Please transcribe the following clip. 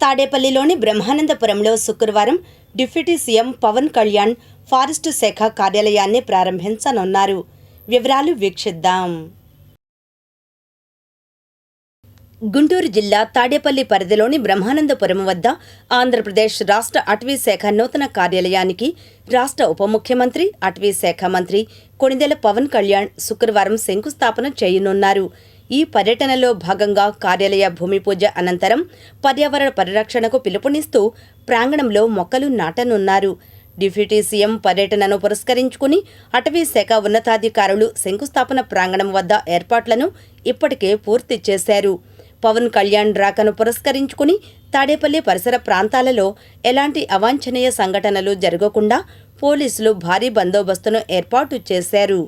తాడేపల్లిలోని బ్రహ్మానందపురంలో శుక్రవారం deputy CM Pawan Kalyan forest శాఖ కార్యాలయాన్ని ప్రారంభించనున్నారు. వివరాలు వీక్షిద్దాం. గుంటూరు జిల్లా తాడేపల్లి పరిధిలోని బ్రహ్మానందపురం వద్ద ఆంధ్రప్రదేశ్ రాష్ట్ర అటవీ శాఖ నూతన కార్యాలయానికి రాష్ట్ర ఉప ముఖ్యమంత్రి, అటవీ శాఖ మంత్రి కొణిదెల పవన్ కళ్యాణ్ శుక్రవారం శంకుస్థాపన చేయనున్నారు. ఈ పర్యటనలో భాగంగా కార్యాలయ భూమి పూజ అనంతరం పర్యావరణ పరిరక్షణకు పిలుపునిస్తూ ప్రాంగణంలో మొక్కలు నాటనున్నారు. డిప్యూటీ సీఎం పర్యటనను పురస్కరించుకుని అటవీ శాఖ ఉన్నతాధికారులు శంకుస్థాపన ప్రాంగణం వద్ద ఏర్పాట్లను ఇప్పటికే పూర్తి చేశారు. పవన్ కళ్యాణ్ రాకను పురస్కరించుకుని తాడేపల్లి పరిసర ప్రాంతాలలో ఎలాంటి అవాంఛనీయ సంఘటనలు జరగకుండా పోలీసులు భారీ బందోబస్తును ఏర్పాటు చేశారు.